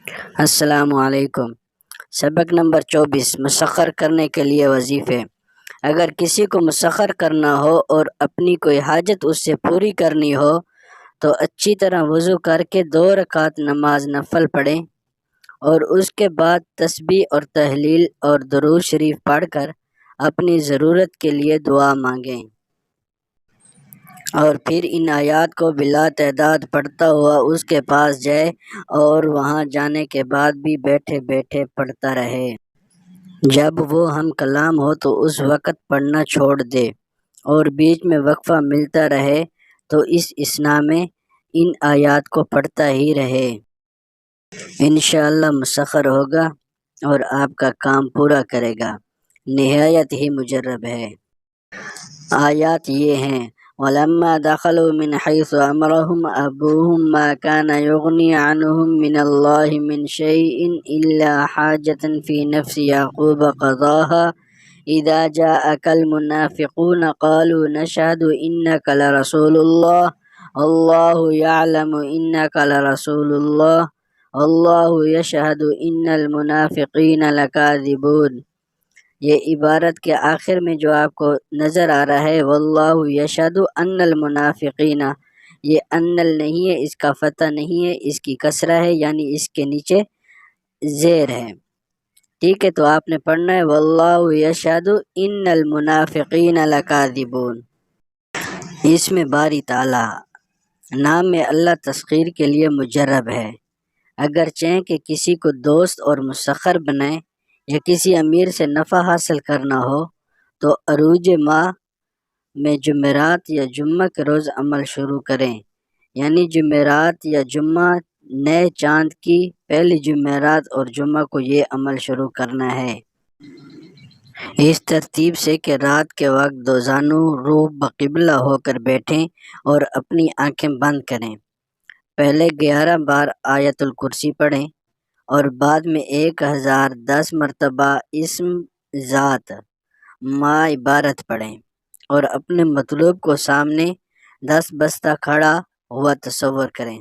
السلام علیکم۔ سبق نمبر 24 مسخر کرنے کے لیے وظیفے۔ اگر کسی کو مسخر کرنا ہو اور اپنی کوئی حاجت اس سے پوری کرنی ہو تو اچھی طرح وضو کر کے 2 رکعت نماز نفل پڑھیں اور اس کے بعد تسبیح اور تحلیل اور درود شریف پڑھ کر اپنی ضرورت کے لیے دعا مانگیں، اور پھر ان آیات کو بلا تعداد پڑھتا ہوا اس کے پاس جائے اور وہاں جانے کے بعد بھی بیٹھے بیٹھے پڑھتا رہے۔ جب وہ ہم کلام ہو تو اس وقت پڑھنا چھوڑ دے اور بیچ میں وقفہ ملتا رہے تو اس اثناء میں ان آیات کو پڑھتا ہی رہے۔ انشاءاللہ مسخر ہوگا اور آپ کا کام پورا کرے گا، نہایت ہی مجرب ہے۔ آیات یہ ہیں: وَلَمَّا دَخَلُوا مِنْ حَيْثُ أَمَرَهُمْ أَبُوهُمْ مَا كَانَ يُغْنِي عَنْهُمْ مِنَ اللَّهِ مِنْ شَيْءٍ إِلَّا حَاجَةً فِي نَفْسِ يَعْقُوبَ قَضَاهَا إِذَا جَاءَكَ الْمُنَافِقُونَ قَالُوا نَشْهَدُ إِنَّكَ لَرَسُولُ اللَّهِ وَاللَّهُ يَعْلَمُ إِنَّكَ لَرَسُولُ اللَّهِ وَاللَّهُ يَشْهَدُ إِنَّ الْمُنَافِقِينَ لَكَاذِبُونَ۔ یہ عبارت کے آخر میں جو آپ کو نظر آ رہا ہے واللہ یشہد ان المنافقین، یہ ان نہیں ہے، اس کا فتح نہیں ہے، اس کی کسرہ ہے، یعنی اس کے نیچے زیر ہے۔ ٹھیک ہے، تو آپ نے پڑھنا ہے واللہ یشہد ان المنافقین لکاذبون۔ اس میں باری تعالی نام میں اللہ تسخیر کے لیے مجرب ہے۔ اگر چاہیں کہ کسی کو دوست اور مسخر بنائیں یا کسی امیر سے نفع حاصل کرنا ہو تو عروج ماہ میں جمعرات یا جمعہ کے روز عمل شروع کریں، یعنی جمعرات یا جمعہ نئے چاند کی پہلی جمعرات اور جمعہ کو یہ عمل شروع کرنا ہے، اس ترتیب سے کہ رات کے وقت دوزانو روح بقبلہ ہو کر بیٹھیں اور اپنی آنکھیں بند کریں۔ پہلے 11 بار آیت الکرسی پڑھیں اور بعد میں 1010 مرتبہ اسم ذات ما عبارت پڑھیں اور اپنے مطلوب کو سامنے 10 بستہ کھڑا ہوا تصور کریں۔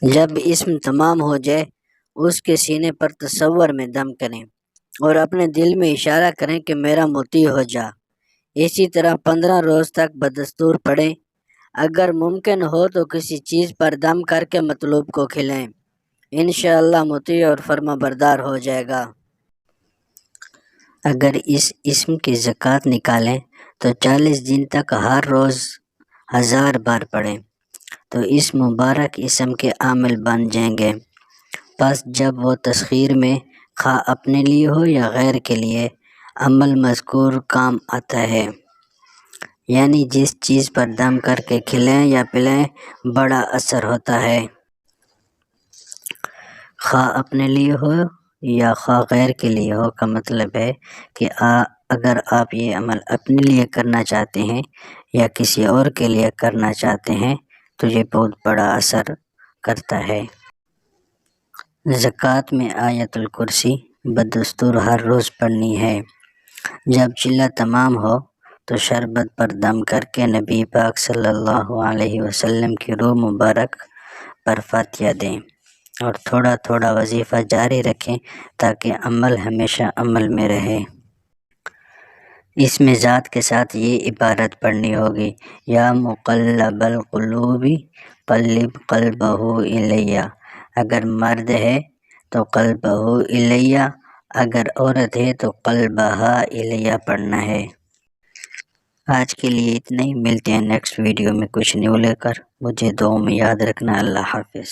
جب اسم تمام ہو جائے اس کے سینے پر تصور میں دم کریں اور اپنے دل میں اشارہ کریں کہ میرا مطیع ہو جا۔ اسی طرح 15 روز تک بدستور پڑھیں۔ اگر ممکن ہو تو کسی چیز پر دم کر کے مطلوب کو کھلائیں، انشاءاللہ مطیع اور فرما بردار ہو جائے گا۔ اگر اس اسم کی زکوٰۃ نکالیں تو 40 دن تک ہر روز 1000 بار پڑھیں تو اس مبارک اسم کے عامل بن جائیں گے۔ پس جب وہ تسخیر میں خواہ اپنے لیے ہو یا غیر کے لیے عمل مذکور کام آتا ہے، یعنی جس چیز پر دم کر کے کھلائیں یا پلائیں بڑا اثر ہوتا ہے، خواہ اپنے لیے ہو یا خواہ غیر کے لیے ہو، کا مطلب ہے کہ اگر آپ یہ عمل اپنے لیے کرنا چاہتے ہیں یا کسی اور کے لیے کرنا چاہتے ہیں تو یہ بہت بڑا اثر کرتا ہے۔ زکوٰۃ میں آیت الکرسی بدستور ہر روز پڑھنی ہے۔ جب چلہ تمام ہو تو شربت پر دم کر کے نبی پاک صلی اللہ علیہ وسلم کی روح مبارک پر فاتحہ دیں اور تھوڑا تھوڑا وظیفہ جاری رکھیں تاکہ عمل ہمیشہ عمل میں رہے۔ اس میں ذات کے ساتھ یہ عبارت پڑھنی ہوگی: یا مقلب القلوب قلب قلبہ الیہ۔ اگر مرد ہے تو قلبہ الیہ، اگر عورت ہے تو قلبہا الیہ پڑھنا ہے۔ آج کے لیے اتنا ہی، ملتے ہیں نیکسٹ ویڈیو میں کچھ نیو لے کر۔ مجھے دعاؤں میں یاد رکھنا۔ اللہ حافظ۔